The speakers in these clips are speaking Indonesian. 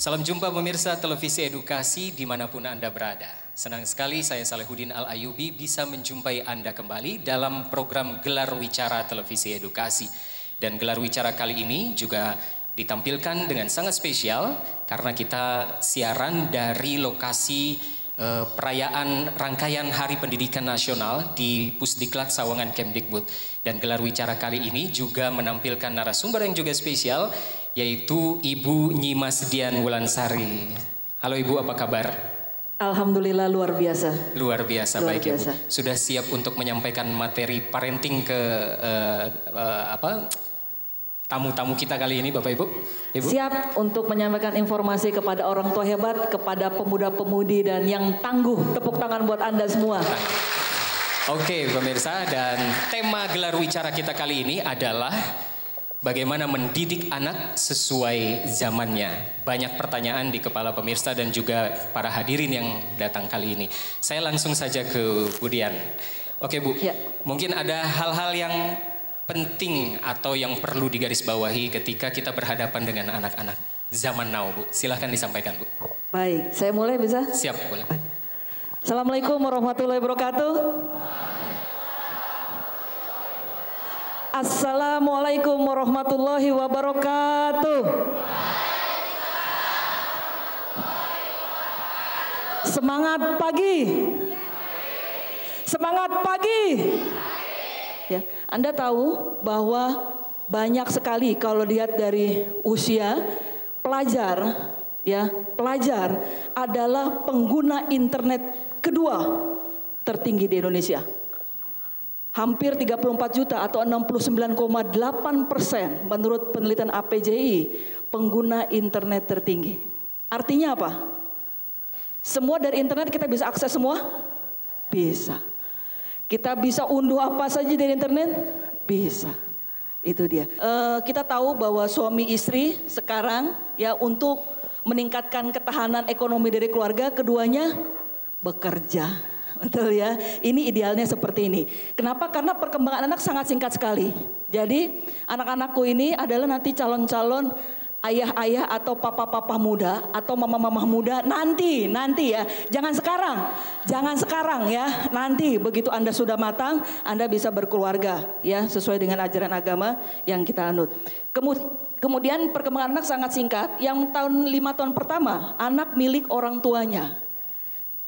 Salam jumpa pemirsa televisi edukasi dimanapun Anda berada. Senang sekali saya Salehuddin Al-Ayubi bisa menjumpai Anda kembali dalam program Gelar Wicara Televisi Edukasi. Dan Gelar Wicara kali ini juga ditampilkan dengan sangat spesial karena kita siaran dari lokasi perayaan rangkaian Hari Pendidikan Nasional di Pusdiklat Sawangan Kemdikbud. Dan Gelar Wicara kali ini juga menampilkan narasumber yang juga spesial, yaitu Ibu Nyimas Dian Wulansari. Halo Ibu, apa kabar? Alhamdulillah luar biasa. Luar biasa, luar baik biasa. Ibu. Sudah siap untuk menyampaikan materi parenting ke tamu-tamu kita kali ini, Bapak Ibu? Ibu? Siap untuk menyampaikan informasi kepada orang tua hebat, kepada pemuda-pemudi dan yang tangguh. Tepuk tangan buat Anda semua. Oke pemirsa, dan tema gelar wicara kita kali ini adalah bagaimana mendidik anak sesuai zamannya. Banyak pertanyaan di kepala pemirsa dan juga para hadirin yang datang kali ini. Saya langsung saja ke Bu Dian. Oke Bu, ya. Mungkin ada hal-hal yang penting atau yang perlu digarisbawahi ketika kita berhadapan dengan anak-anak zaman now, Bu. Silahkan disampaikan, Bu. Baik, saya mulai bisa? Siap, boleh. Assalamualaikum warahmatullahi wabarakatuh. Assalamualaikum warahmatullahi wabarakatuh. Semangat pagi. Semangat pagi. Ya, Anda tahu bahwa banyak sekali kalau lihat dari usia pelajar, ya, pelajar adalah pengguna internet kedua tertinggi di Indonesia. Hampir 34 juta atau 69,8% menurut penelitian APJI pengguna internet tertinggi. Artinya apa? Semua dari internet kita bisa akses semua? Bisa. Kita bisa unduh apa saja dari internet? Bisa. Itu dia. Kita tahu bahwa suami istri sekarang ya untuk meningkatkan ketahanan ekonomi dari keluarga, keduanya bekerja. Betul ya. Ini idealnya seperti ini. Kenapa? Karena perkembangan anak sangat singkat sekali. Jadi anak-anakku ini adalah nanti calon-calon ayah-ayah atau papa-papa muda atau mama-mama muda nanti ya. Jangan sekarang ya. Nanti begitu Anda sudah matang, Anda bisa berkeluarga ya sesuai dengan ajaran agama yang kita anut. Kemudian perkembangan anak sangat singkat. Yang tahun 5 tahun pertama anak milik orang tuanya.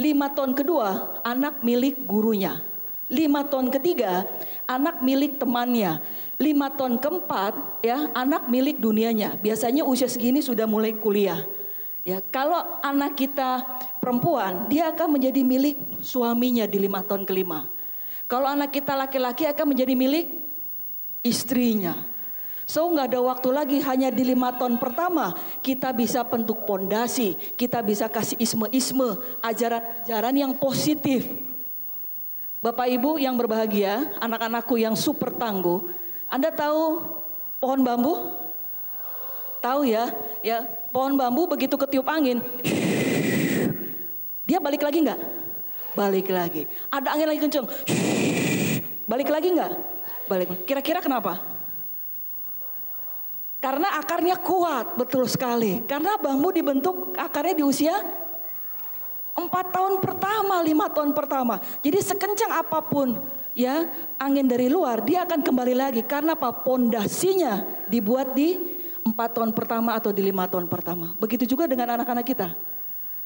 5 tahun kedua anak milik gurunya. 5 tahun ketiga anak milik temannya. 5 tahun keempat ya anak milik dunianya. Biasanya usia segini sudah mulai kuliah. Ya, kalau anak kita perempuan, dia akan menjadi milik suaminya di 5 tahun kelima. Kalau anak kita laki-laki akan menjadi milik istrinya. So nggak ada waktu lagi, hanya di 5 tahun pertama kita bisa bentuk pondasi, kita bisa kasih isme-isme, ajaran-ajaran yang positif. Bapak Ibu yang berbahagia, anak-anakku yang super tangguh. Anda tahu pohon bambu? Tahu ya? Ya, pohon bambu begitu ketiup angin, dia balik lagi nggak? Balik lagi. Ada angin lagi kenceng, balik lagi nggak? Balik. Kira-kira kenapa? Karena akarnya kuat, betul sekali. Karena bambu dibentuk akarnya di usia 4 tahun pertama, 5 tahun pertama. Jadi sekencang apapun ya angin dari luar, dia akan kembali lagi. Karena apa? Pondasinya dibuat di 4 tahun pertama atau di 5 tahun pertama. Begitu juga dengan anak-anak kita.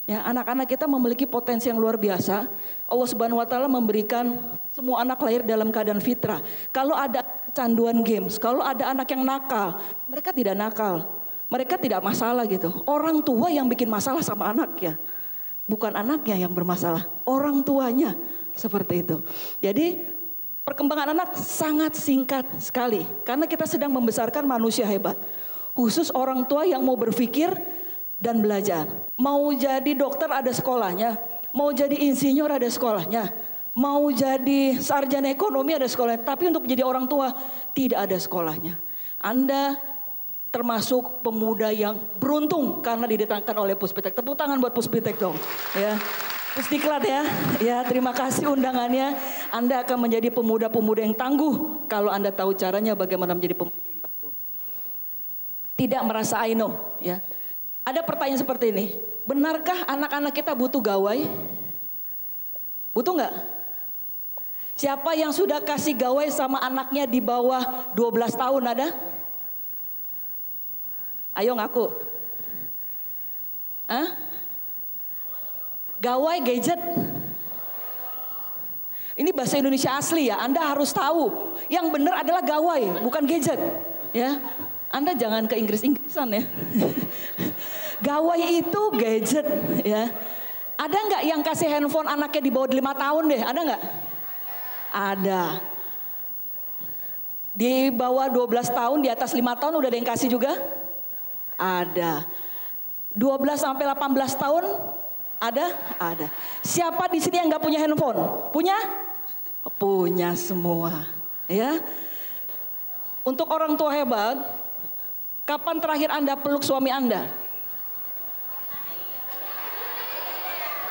Ya, anak-anak kita memiliki potensi yang luar biasa. Allah Subhanahu wa taala memberikan semua anak lahir dalam keadaan fitrah. Kalau ada kecanduan games, kalau ada anak yang nakal, mereka tidak nakal. Mereka tidak masalah gitu. Orang tua yang bikin masalah sama anaknya. Bukan anaknya yang bermasalah, orang tuanya seperti itu. Jadi perkembangan anak sangat singkat sekali. Karena kita sedang membesarkan manusia hebat. Khusus orang tua yang mau berpikir dan belajar. Mau jadi dokter ada sekolahnya, mau jadi insinyur ada sekolahnya, mau jadi sarjana ekonomi ada sekolahnya. Tapi untuk menjadi orang tua tidak ada sekolahnya. Anda termasuk pemuda yang beruntung karena didatangkan oleh Puspitek. Tepuk tangan buat Puspitek dong. Ya. Pusdiklat ya. Ya, terima kasih undangannya. Anda akan menjadi pemuda-pemuda yang tangguh kalau Anda tahu caranya bagaimana menjadi pemuda yang tangguh. Tidak merasa I know, ya. Ada pertanyaan seperti ini, benarkah anak-anak kita butuh gawai? Butuh nggak? Siapa yang sudah kasih gawai sama anaknya di bawah 12 tahun ada? Ayo ngaku. Hah? Gawai gadget. Ini bahasa Indonesia asli ya, Anda harus tahu. Yang benar adalah gawai, bukan gadget. Ya, Anda jangan ke Inggris-Inggrisan ya. Gawai itu gadget ya. Ada nggak yang kasih handphone anaknya di bawah 5 tahun deh? Ada nggak? Ada. Di bawah 12 tahun, di atas 5 tahun udah ada yang kasih juga? Ada. 12 sampai 18 tahun ada? Ada. Siapa di sini yang nggak punya handphone? Punya? Punya semua. Ya. Untuk orang tua hebat, kapan terakhir Anda peluk suami Anda?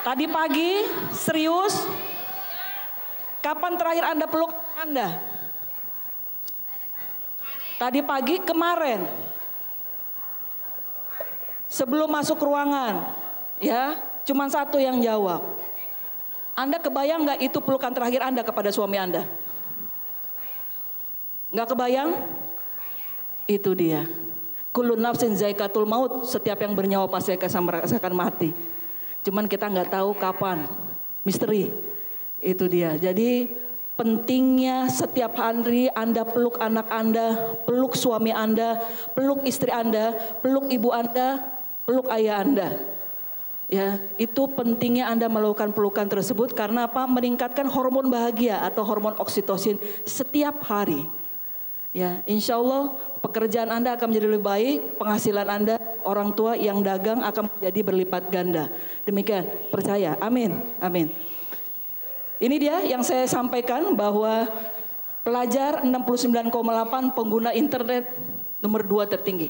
Tadi pagi? Serius? Kapan terakhir Anda peluk Anda? Tadi pagi, kemarin. Sebelum masuk ruangan. Ya, cuman satu yang jawab. Anda kebayang nggak itu pelukan terakhir Anda kepada suami Anda? Nggak kebayang? Itu dia. Kullu nafsin zaikatul maut. Setiap yang bernyawa pasti akan merasakan mati. Cuman kita nggak tahu kapan. Misteri. Itu dia. Jadi pentingnya setiap hari Anda peluk anak Anda, peluk suami Anda, peluk istri Anda, peluk ibu Anda, peluk ayah Anda. Ya, itu pentingnya Anda melakukan pelukan tersebut karena apa? Meningkatkan hormon bahagia atau hormon oksitosin setiap hari. Ya, insya Allah pekerjaan Anda akan menjadi lebih baik, penghasilan Anda, orang tua yang dagang akan menjadi berlipat ganda. Demikian, percaya. Amin. Amin. Ini dia yang saya sampaikan bahwa pelajar 69,8 pengguna internet nomor 2 tertinggi.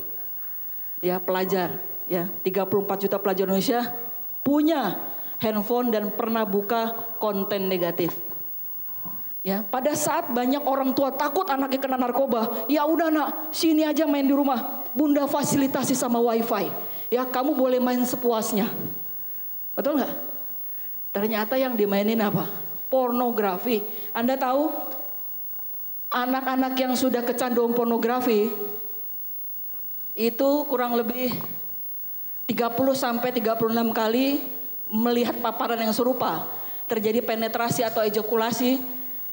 Ya, pelajar. Ya, 34 juta pelajar Indonesia punya handphone dan pernah buka konten negatif. Ya, pada saat banyak orang tua takut anaknya kena narkoba, ya udah nak, sini aja main di rumah. Bunda fasilitasi sama wifi. Ya, kamu boleh main sepuasnya. Betul nggak? Ternyata yang dimainin apa? Pornografi. Anda tahu anak-anak yang sudah kecanduan pornografi itu kurang lebih 30 sampai 36 kali melihat paparan yang serupa. Terjadi penetrasi atau ejakulasi.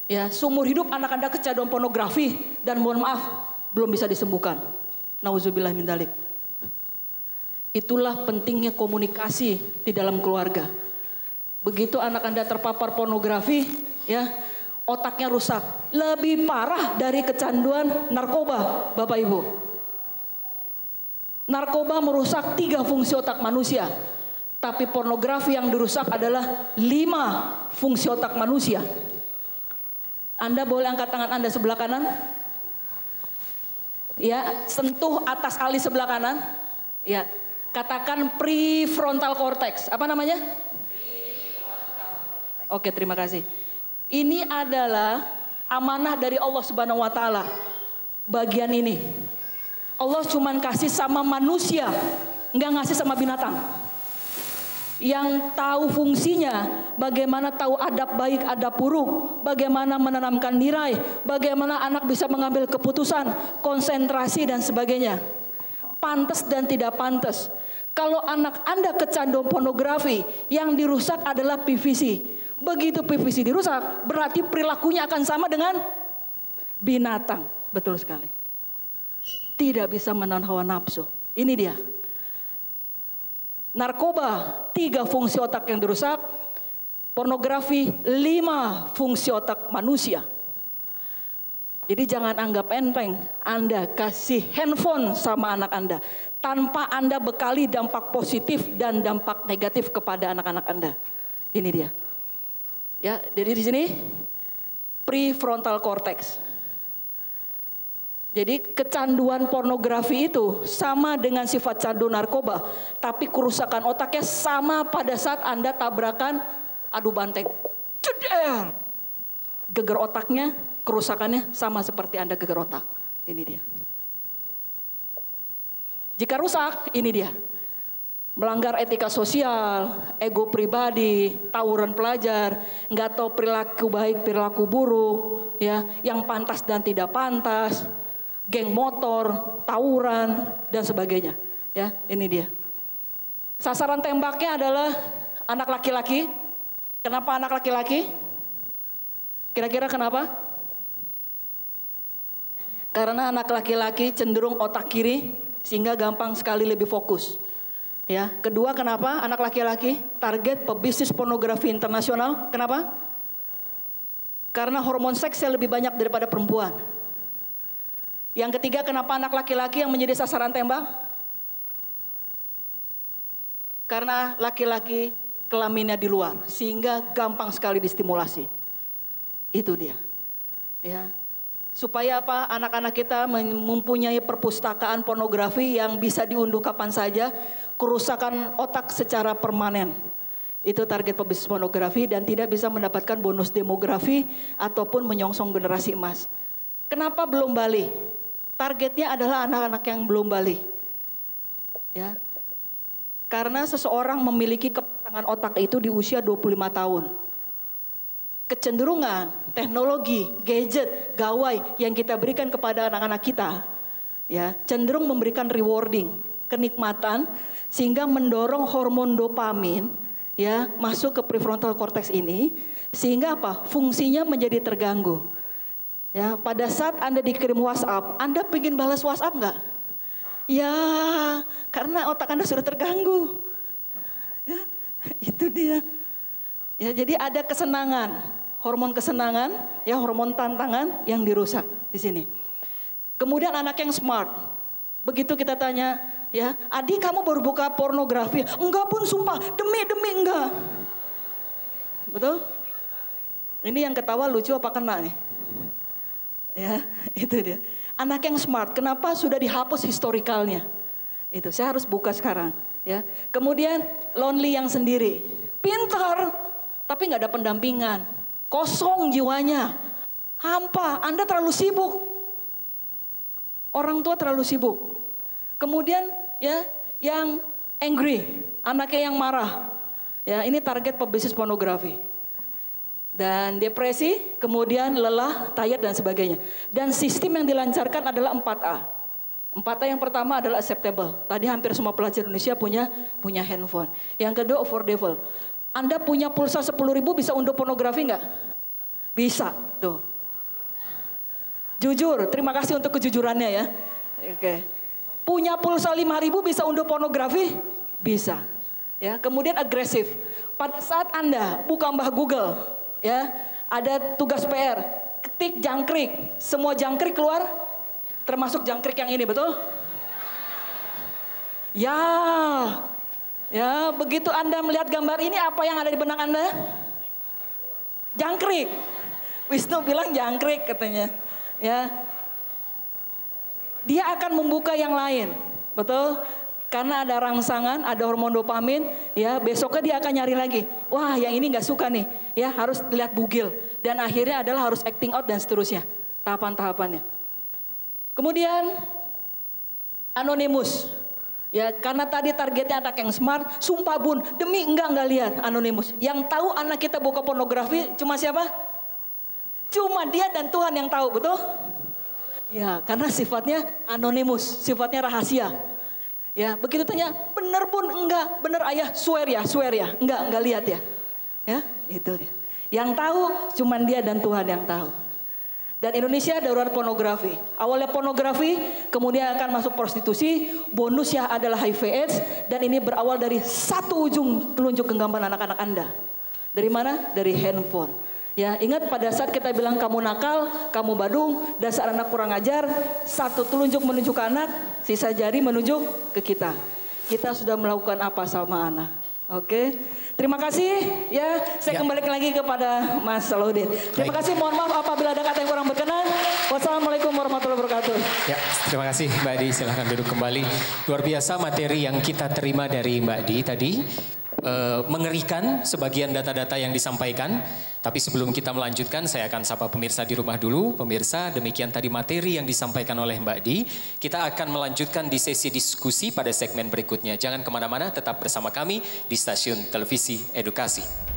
Ya, seumur hidup anak Anda kecanduan pornografi dan mohon maaf belum bisa disembuhkan. Nauzubillah min dzalik. Itulah pentingnya komunikasi di dalam keluarga. Begitu anak Anda terpapar pornografi, ya, otaknya rusak. Lebih parah dari kecanduan narkoba, Bapak Ibu. Narkoba merusak 3 fungsi otak manusia. Tapi pornografi yang dirusak adalah 5 fungsi otak manusia. Anda boleh angkat tangan Anda sebelah kanan. Ya, sentuh atas alis sebelah kanan. Ya, katakan prefrontal cortex. Apa namanya? Oke, terima kasih. Ini adalah amanah dari Allah Subhanahu wa taala. Bagian ini. Allah cuma kasih sama manusia, enggak ngasih sama binatang. Yang tahu fungsinya, bagaimana tahu adab baik, adab buruk, bagaimana menanamkan nilai, bagaimana anak bisa mengambil keputusan, konsentrasi dan sebagainya. Pantas dan tidak pantas. Kalau anak Anda kecanduan pornografi, yang dirusak adalah PVC. Begitu PVC dirusak, berarti perilakunya akan sama dengan binatang. Betul sekali. Tidak bisa menahan hawa nafsu. Ini dia. Narkoba 3 fungsi otak yang dirusak, pornografi 5 fungsi otak manusia. Jadi jangan anggap enteng Anda kasih handphone sama anak Anda tanpa Anda bekali dampak positif dan dampak negatif kepada anak-anak Anda. Ini dia. Ya, jadi di sini prefrontal cortex. Jadi kecanduan pornografi itu sama dengan sifat candu narkoba. Tapi kerusakan otaknya sama pada saat Anda tabrakan adu banteng. Ceder. Geger otaknya, kerusakannya sama seperti Anda geger otak. Ini dia. Jika rusak, ini dia. melanggar etika sosial, ego pribadi, tawuran pelajar, nggak tahu perilaku baik, perilaku buruk, ya, yang pantas dan tidak pantas, geng motor, tawuran dan sebagainya. Ya, ini dia. Sasaran tembaknya adalah anak laki-laki. Kenapa anak laki-laki? Kira-kira kenapa? Karena anak laki-laki cenderung otak kiri sehingga gampang sekali lebih fokus. Ya, kedua kenapa anak laki-laki target pebisnis pornografi internasional? Kenapa? Karena hormon seksnya lebih banyak daripada perempuan. Yang ketiga kenapa anak laki-laki yang menjadi sasaran tembak? Karena laki-laki kelaminnya di luar sehingga gampang sekali distimulasi. Itu dia. Ya. Supaya apa? Anak-anak kita mempunyai perpustakaan pornografi yang bisa diunduh kapan saja, kerusakan otak secara permanen. Itu target pebisnis pornografi dan tidak bisa mendapatkan bonus demografi ataupun menyongsong generasi emas. Kenapa belum balik? Targetnya adalah anak-anak yang belum balik. Ya. Karena seseorang memiliki kematangan otak itu di usia 25 tahun. Kecenderungan, teknologi, gadget, gawai yang kita berikan kepada anak-anak kita, ya, cenderung memberikan rewarding, kenikmatan, sehingga mendorong hormon dopamin, ya, masuk ke prefrontal cortex ini, sehingga apa? Fungsinya menjadi terganggu. Ya, pada saat Anda dikirim WhatsApp, Anda pengen balas WhatsApp nggak? Ya, karena otak Anda sudah terganggu. Ya, itu dia. Ya, jadi ada kesenangan. Hormon kesenangan, ya, hormon tantangan yang dirusak di sini. Kemudian anak yang smart, begitu kita tanya, ya, adik kamu baru buka pornografi? Enggak pun sumpah, demi enggak. Betul? Ini yang ketawa lucu apa kena nih? Ya, itu dia. Anak yang smart, kenapa sudah dihapus historikalnya? Itu saya harus buka sekarang. Ya, kemudian lonely yang sendiri, pintar, tapi nggak ada pendampingan. Kosong jiwanya, hampa, Anda terlalu sibuk. Orang tua terlalu sibuk. Kemudian ya, yang angry, anaknya yang marah. Ya, ini target pebisnis pornografi. Dan depresi, kemudian lelah, tired dan sebagainya. Dan sistem yang dilancarkan adalah 4A. 4A yang pertama adalah acceptable. Tadi hampir semua pelajar Indonesia punya handphone. Yang kedua affordable. Anda punya pulsa 10.000 bisa unduh pornografi nggak? Bisa, tuh. Jujur, terima kasih untuk kejujurannya ya. Oke. Punya pulsa 5.000 bisa unduh pornografi? Bisa. Ya, kemudian agresif. Pada saat Anda buka mbah Google, ya, ada tugas PR, ketik jangkrik, semua jangkrik keluar, termasuk jangkrik yang ini, betul? Ya. Ya, begitu Anda melihat gambar ini, apa yang ada di benak Anda? Jangkrik. Wisnu bilang jangkrik katanya. Ya. Dia akan membuka yang lain, betul? Karena ada rangsangan, ada hormon dopamin, ya, besoknya dia akan nyari lagi. Wah, yang ini nggak suka nih, ya, harus lihat bugil. Dan akhirnya adalah harus acting out dan seterusnya, tahapan-tahapannya. Kemudian anonimus. Ya, karena tadi targetnya anak yang smart, sumpah bun, demi enggak lihat anonimus. Yang tahu anak kita buka pornografi cuma siapa? Cuma dia dan Tuhan yang tahu, betul? Ya, karena sifatnya anonimus, sifatnya rahasia. Ya, begitu tanya, bener bun, enggak, bener ayah, swear ya, enggak lihat ya. Ya, itu dia. Yang tahu cuma dia dan Tuhan yang tahu. Dan Indonesia darurat pornografi. Awalnya pornografi, kemudian akan masuk prostitusi, bonusnya adalah HIV AIDS, dan ini berawal dari satu ujung telunjuk genggaman anak-anak Anda. Dari mana? Dari handphone. Ya, ingat pada saat kita bilang kamu nakal, kamu badung, dasar anak kurang ajar, satu telunjuk menuju ke anak, sisa jari menuju ke kita. Kita sudah melakukan apa sama anak? Oke, terima kasih ya. Saya kembali lagi kepada Mas Salahuddin. Terima kasih, mohon maaf apabila ada kata yang kurang berkenan. Wassalamualaikum warahmatullahi wabarakatuh. Ya, terima kasih Mbak Di, silahkan duduk kembali. Luar biasa materi yang kita terima dari Mbak Di tadi. Mengerikan sebagian data-data yang disampaikan. Tapi sebelum kita melanjutkan, saya akan sapa pemirsa di rumah dulu. Pemirsa, demikian tadi materi yang disampaikan oleh Mbak Di. Kita akan melanjutkan di sesi diskusi pada segmen berikutnya. Jangan kemana-mana, tetap bersama kami di Stasiun Televisi Edukasi.